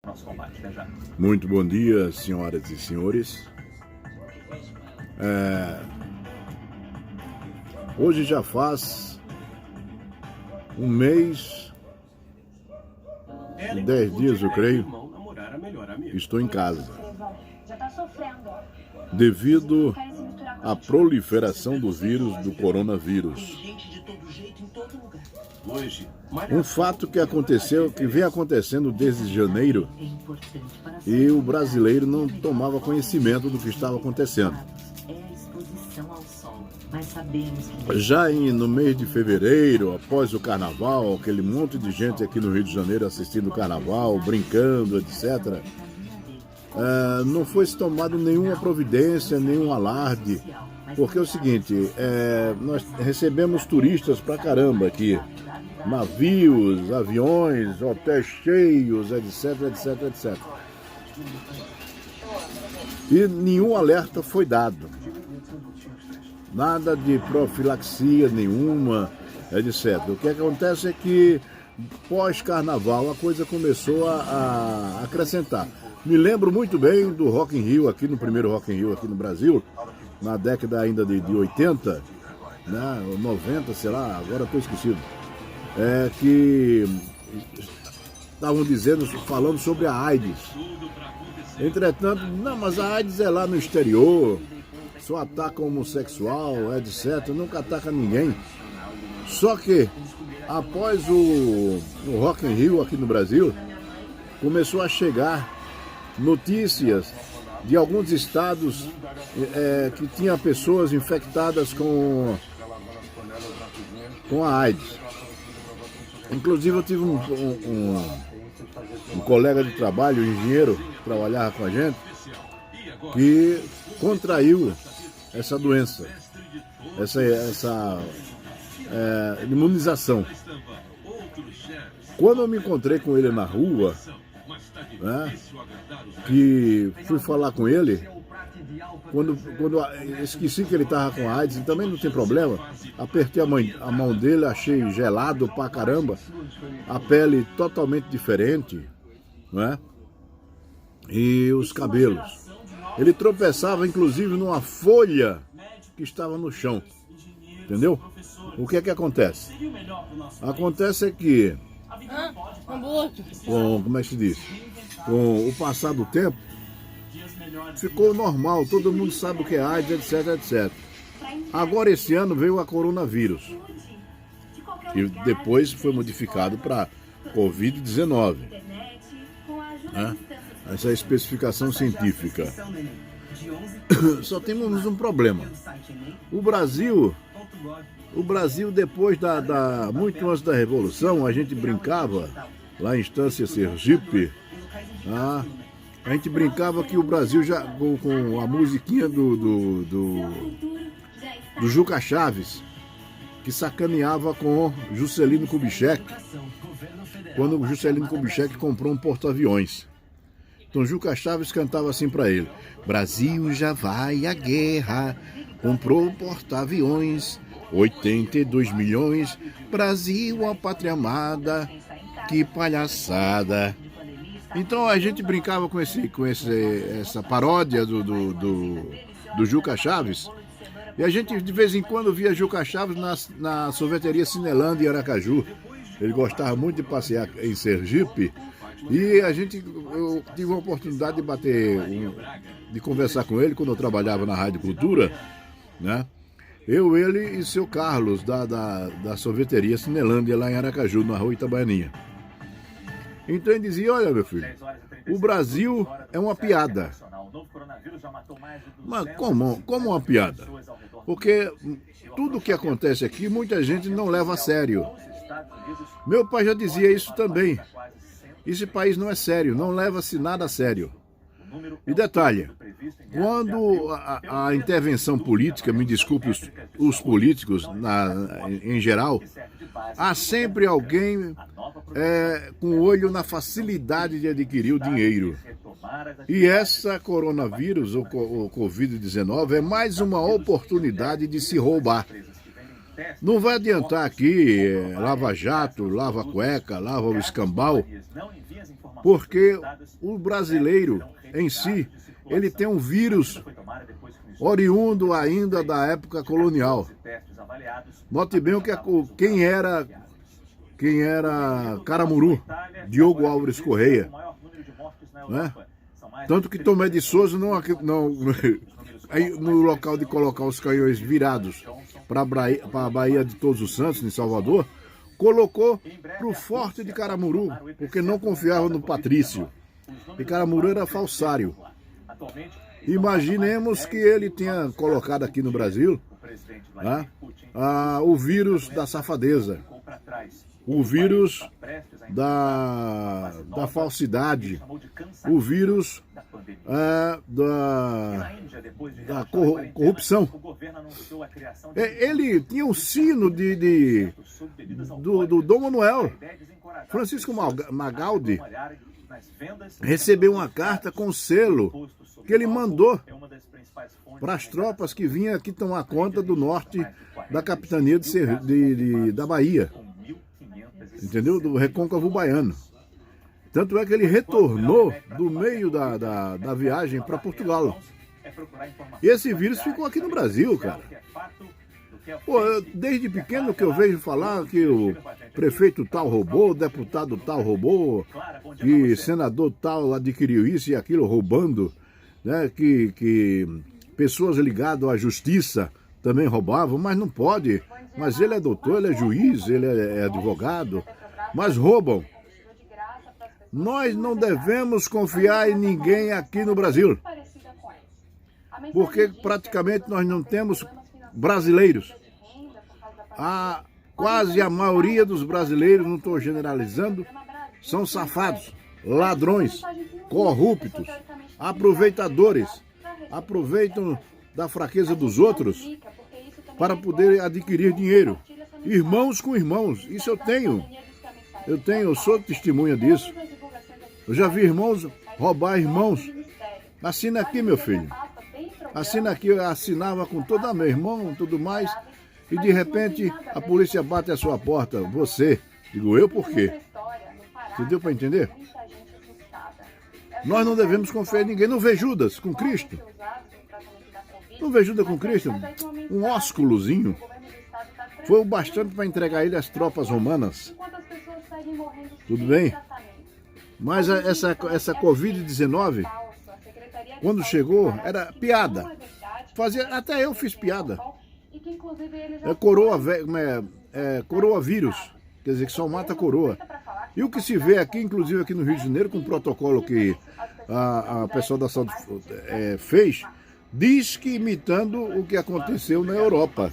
nosso combate. Até já. Muito bom dia, senhoras e senhores. Hoje já faz um mês e 10 dias, eu creio, estou em casa. Devido à proliferação do vírus, do coronavírus. Um fato que aconteceu, que vem acontecendo desde janeiro, e o brasileiro não tomava conhecimento do que estava acontecendo. Já no mês de fevereiro, após o carnaval, aquele monte de gente aqui no Rio de Janeiro assistindo o carnaval, brincando, etc., não foi tomado nenhuma providência, nenhum alarde, porque é o seguinte, nós recebemos turistas pra caramba aqui, navios, aviões, hotéis cheios, etc, etc, etc. E nenhum alerta foi dado. Nada de profilaxia nenhuma, etc. O que acontece é que, pós-carnaval, a coisa começou a acrescentar. Me lembro muito bem do Rock in Rio, aqui no primeiro Rock in Rio aqui no Brasil, na década ainda de 80, né, 90, sei lá, agora estou esquecido. Que estavam falando sobre a AIDS. Entretanto, não, mas a AIDS é lá no exterior, só ataca homossexual, etc. Nunca ataca ninguém. Só que, após o Rock in Rio aqui no Brasil, começou a chegar notícias de alguns estados que tinham pessoas infectadas com a AIDS. Inclusive eu tive um colega de trabalho, um engenheiro, que trabalhava com a gente, que contraiu essa doença, essa imunização. Quando eu me encontrei com ele na rua, né, que fui falar com ele, quando esqueci que ele estava com AIDS, e também não tem problema, apertei a mão dele, achei gelado pra caramba, a pele totalmente diferente, né? E os cabelos. Ele tropeçava inclusive numa folha que estava no chão, entendeu? O que é que acontece? Acontece que, como é que se diz? Com o passar do tempo, ficou normal, todo mundo sabe o que é AIDS, etc, etc. Agora esse ano veio a coronavírus, e depois foi modificado para Covid-19, né? Essa é a especificação científica. Só temos um problema. O Brasil depois muito antes da Revolução, a gente brincava, lá em Estância Sergipe, a gente brincava que o Brasil já, com a musiquinha do Juca Chaves, que sacaneava com Juscelino Kubitschek, quando o Juscelino Kubitschek comprou um porta-aviões. Então Juca Chaves cantava assim para ele: Brasil já vai à guerra, comprou porta-aviões, 82 milhões, Brasil, a pátria amada, que palhaçada. Então a gente brincava com essa paródia do Juca Chaves, e a gente de vez em quando via Juca Chaves na sorveteria Cinelândia em Aracaju. Ele gostava muito de passear em Sergipe, e eu tive a oportunidade de conversar com ele quando eu trabalhava na Rádio Cultura, né? Ele e seu Carlos, da sorveteria Cinelândia lá em Aracaju, na rua Itabaianinha. Então ele dizia: olha, meu filho, o Brasil é uma piada. Mas como uma piada? Porque tudo que acontece aqui, muita gente não leva a sério. Meu pai já dizia isso também. Esse país não é sério, não leva-se nada a sério. E detalhe, quando a intervenção política, me desculpe os políticos em geral, há sempre alguém com o olho na facilidade de adquirir o dinheiro. E essa coronavírus, ou Covid-19, é mais uma oportunidade de se roubar. Não vai adiantar aqui lava-jato, lava-cueca, lava o escambau, porque o brasileiro em si, ele tem um vírus oriundo ainda da época colonial. Note bem quem era Caramuru, Diogo Álvares Correia, né? Tanto que Tomé de Souza no local de colocar os canhões virados para a Baía de Todos os Santos, em Salvador, colocou para o Forte de Caramuru, porque não confiava no patrício. E Caramuru era falsário. Imaginemos que ele tenha colocado aqui no Brasil, né, o vírus da safadeza, o vírus da falsidade, o vírus da corrupção. Ele tinha um sino do Dom Manuel. Francisco Magaldi recebeu uma carta com selo que ele mandou para as tropas que vinham aqui tomar conta do norte da capitania da Bahia. Entendeu? Do recôncavo baiano. Tanto é que ele retornou do meio da viagem para Portugal. E esse vírus ficou aqui no Brasil, cara. Pô, desde pequeno que eu vejo falar que o prefeito tal roubou, o deputado tal roubou, que senador tal adquiriu isso e aquilo roubando, né? Que pessoas ligadas à justiça também roubavam, mas não pode. Mas ele é doutor, ele é juiz, ele é advogado, mas roubam. Nós não devemos confiar em ninguém aqui no Brasil, porque praticamente nós não temos brasileiros. Quase a maioria dos brasileiros, não estou generalizando, são safados, ladrões, corruptos, aproveitadores, aproveitam da fraqueza dos outros para poder adquirir dinheiro. Irmãos com irmãos, isso eu tenho. Eu sou testemunha disso. Eu já vi irmãos roubar irmãos. Assina aqui, meu filho. Assina aqui, eu assinava com todo meu irmão, tudo mais. E de repente a polícia bate a sua porta. Você. Digo, eu por quê? Você deu para entender? Nós não devemos confiar em ninguém. Não vê Judas com Cristo? Não vê Judas com Cristo? Um ósculozinho. Foi o bastante para entregar ele às tropas romanas. Tudo bem? Mas essa Covid-19, quando chegou, era piada. Até eu fiz piada. Coronavírus, quer dizer que só mata a coroa. E o que se vê aqui, inclusive aqui no Rio de Janeiro, com o protocolo que a pessoa da saúde fez, diz que imitando o que aconteceu na Europa.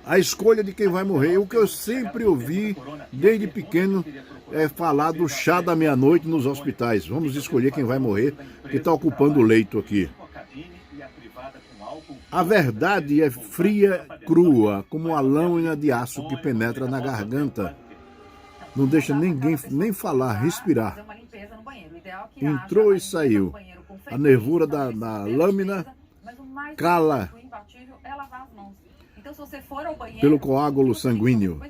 A escolha de quem vai morrer, o que eu sempre ouvi desde pequeno é falar do chá da meia-noite nos hospitais. Vamos escolher quem vai morrer, que está ocupando o leito aqui. A verdade é fria, crua, como uma lâmina de aço que penetra na garganta. Não deixa ninguém nem falar, respirar. Entrou e saiu. A nervura da lâmina cala pelo coágulo sanguíneo.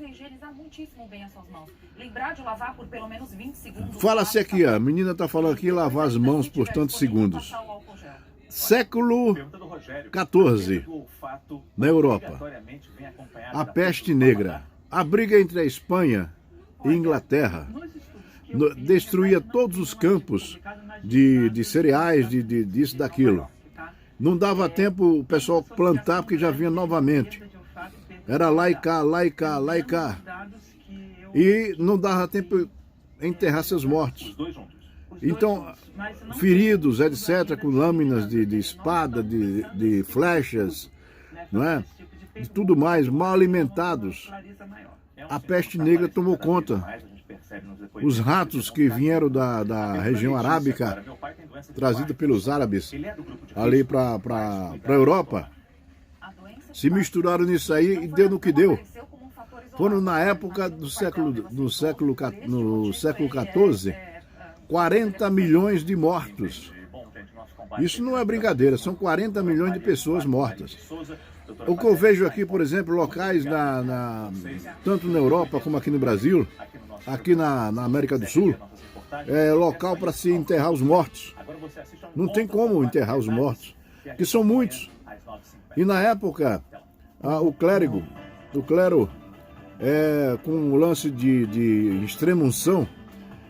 Fala-se aqui, a menina está falando aqui, lavar as mãos por tantos segundos. Século XIV, na Europa, a peste negra, a briga entre a Espanha e Inglaterra, destruía todos os campos de cereais, disso, daquilo. Não dava tempo o pessoal plantar, porque já vinha novamente. Era lá e cá, lá e cá, lá e cá. E não dava tempo enterrar seus mortos. Então, feridos, etc., com lâminas de espada, de flechas, não é? De tudo mais, mal alimentados. A peste negra tomou conta. Os ratos que vieram da região arábica, trazidos pelos árabes ali para a Europa, se misturaram nisso aí e deu no que deu. Foram na época no século XIV, 40 milhões de mortos. Isso não é brincadeira, são 40 milhões de pessoas mortas. O que eu vejo aqui, por exemplo, locais tanto na Europa como aqui no Brasil, aqui na América do Sul, local para se enterrar os mortos. Não tem como enterrar os mortos, que são muitos. E na época, o clero, com o lance de extrema unção,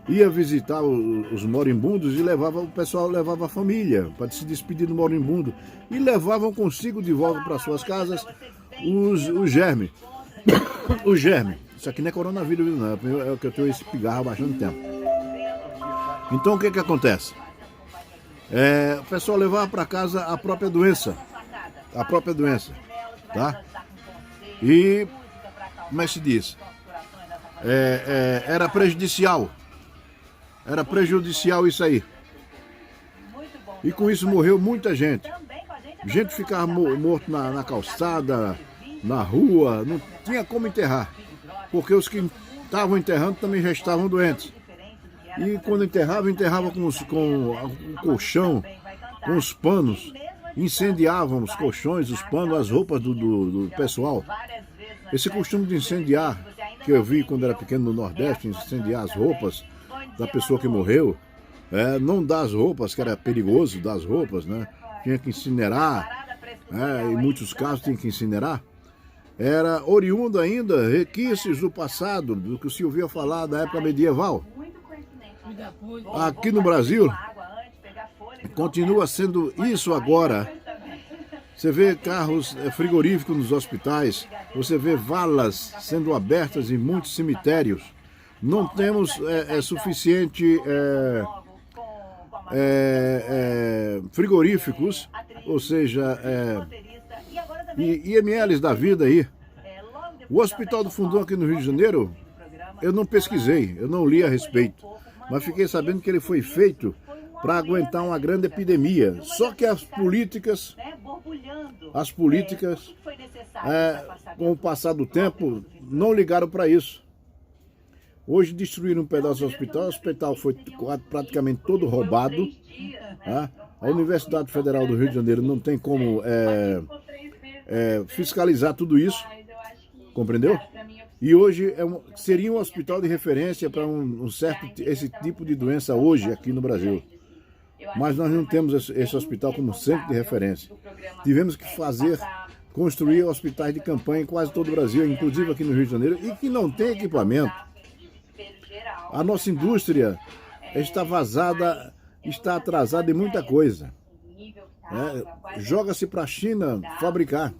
ia visitar os moribundos e o pessoal levava a família para se despedir do moribundo e levavam consigo de volta para suas casas os germes. O germe. Isso aqui não é coronavírus, não. É que eu tenho esse pigarro há bastante tempo. Então o que acontece? O pessoal levava para casa a própria doença. A própria doença. Tá? E, como é que se diz? Era prejudicial. Era prejudicial isso aí. E com isso morreu muita gente. Gente ficava morto na calçada, na rua, não tinha como enterrar. Porque os que estavam enterrando também já estavam doentes. E quando enterrava com o colchão, com os panos, incendiavam os colchões, os panos, as roupas do pessoal. Esse costume de incendiar, que eu vi quando era pequeno no Nordeste, incendiar as roupas da pessoa que morreu, não dar as roupas, que era perigoso dar as roupas, né? Tinha que incinerar, em muitos casos tinha que incinerar. Era oriundo ainda, requisitos do passado, do que se ouvia falar da época medieval. Aqui no Brasil, continua sendo isso agora. Você vê carros frigoríficos nos hospitais, você vê valas sendo abertas em muitos cemitérios. Não temos suficiente frigoríficos, ou seja, IMLs da vida aí. O Hospital do Fundão aqui no Rio de Janeiro, eu não pesquisei, eu não li a respeito, mas fiquei sabendo que ele foi feito para aguentar uma grande epidemia. Só que as políticas, com o passar do tempo, não ligaram para isso. Hoje destruíram um pedaço do hospital, o hospital foi praticamente todo roubado. Tá? A Universidade Federal do Rio de Janeiro não tem como fiscalizar tudo isso, compreendeu? E hoje seria um hospital de referência para esse tipo de doença hoje aqui no Brasil. Mas nós não temos esse hospital como centro de referência. Tivemos que construir hospitais de campanha em quase todo o Brasil, inclusive aqui no Rio de Janeiro, e que não tem equipamento. A nossa indústria está vazada, está atrasada em muita coisa. Joga-se para a China fabricar.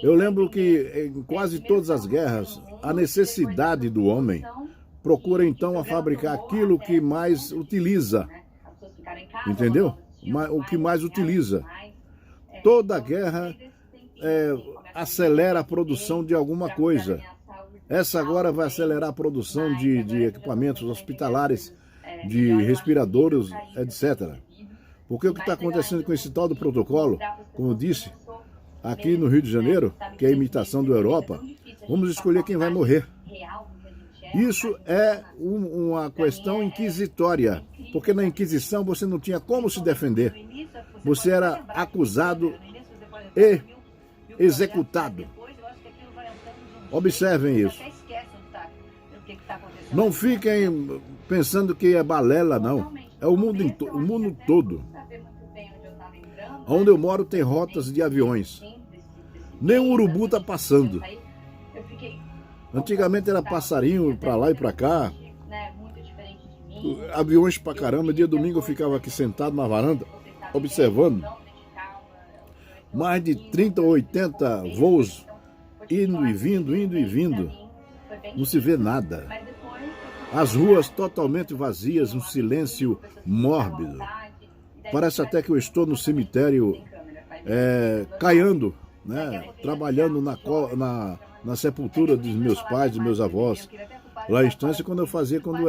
Eu lembro que em quase todas as guerras, a necessidade do homem procura então a fabricar aquilo que mais utiliza. Entendeu? O que mais utiliza. Toda guerra acelera a produção de alguma coisa. Essa agora vai acelerar a produção de equipamentos hospitalares, de respiradores, etc. Porque o que está acontecendo com esse tal do protocolo, como eu disse, aqui no Rio de Janeiro, que é a imitação da Europa, vamos escolher quem vai morrer. Isso é uma questão inquisitória, porque na Inquisição você não tinha como se defender. Você era acusado e executado. Observem isso. Não fiquem pensando que é balela, não. É o mundo todo. Onde eu moro tem rotas de aviões. Nem um urubu está passando. Antigamente era passarinho para lá e para cá. Aviões pra caramba. Dia domingo eu ficava aqui sentado na varanda, observando. Mais de 30 ou 80 voos indo e vindo. Não se vê nada. As ruas totalmente vazias, um silêncio mórbido. Parece até que eu estou no cemitério caiando, né? Trabalhando na sepultura dos meus pais, dos meus avós. Lá em Estância, quando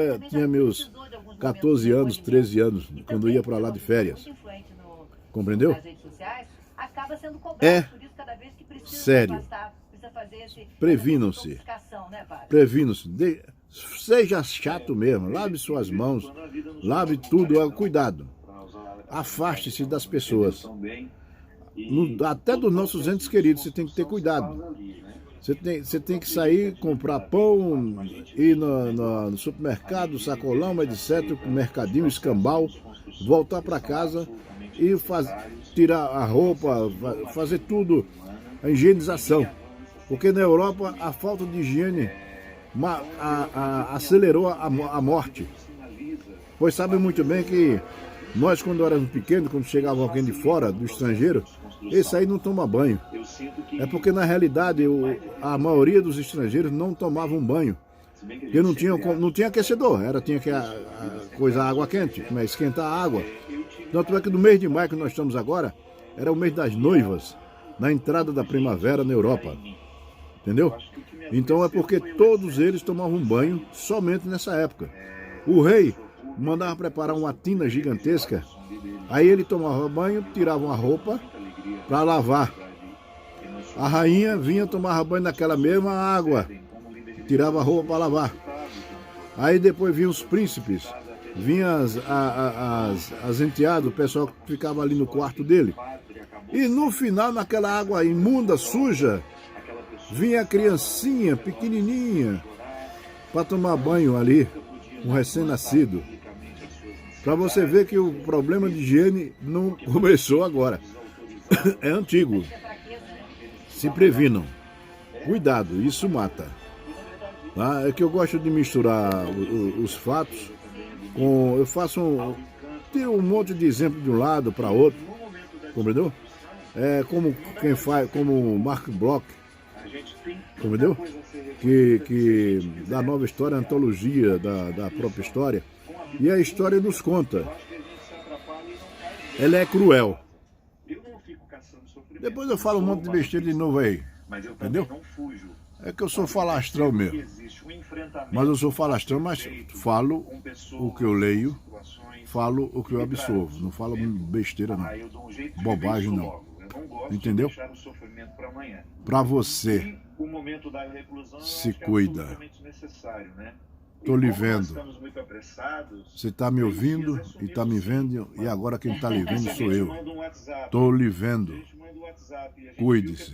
eu tinha meus 14 anos, 13 anos, quando eu ia para lá de férias. Compreendeu? É sério. Previnam-se. Previnam-se. Seja chato mesmo. Lave suas mãos. Lave tudo. Cuidado. Afaste-se das pessoas. Até dos nossos entes queridos, você tem que ter cuidado. Você tem que sair, comprar pão, ir no supermercado, sacolão, etc., mercadinho, escambau, voltar para casa e tirar a roupa, fazer tudo, a higienização. Porque na Europa a falta de higiene acelerou a morte. Pois sabem muito bem que nós, quando éramos pequenos, quando chegava alguém de fora, do estrangeiro, esse aí não toma banho. É porque, na realidade, a maioria dos estrangeiros não tomavam banho. Porque não tinha aquecedor, tinha que coisar água quente, esquentar a água. Tanto é que no mês de maio que nós estamos agora, era o mês das noivas, na entrada da primavera na Europa. Entendeu? Então é porque todos eles tomavam banho somente nessa época. O rei mandava preparar uma tina gigantesca, aí ele tomava banho, tirava a roupa para lavar. A rainha vinha tomar banho naquela mesma água, tirava a roupa para lavar. Aí depois vinham os príncipes, vinham as enteadas, o pessoal que ficava ali no quarto dele. E no final, naquela água imunda, suja, vinha a criancinha pequenininha para tomar banho ali, um recém-nascido. Para você ver que o problema de higiene não começou agora. É antigo. Se previnam. Cuidado, isso mata. Tá? É que eu gosto de misturar os fatos com... Eu faço tiro um monte de exemplo de um lado para outro. Compreendeu? É como quem faz, como o Mark Bloch. Compreendeu? Que da nova história, a antologia da própria história. E a história nos conta. Ela é cruel. Depois eu falo um monte de besteira de novo aí. Entendeu? É que eu sou falastrão mesmo. Mas eu sou falastrão, mas falo o que eu leio, falo o que eu absorvo. Não falo besteira não. Bobagem não. Entendeu? Para você, se cuida. Estou lhe vendo. Você está me ouvindo e está me vendo, e agora quem está lhe vendo sou eu. Estou lhe vendo. Cuide-se.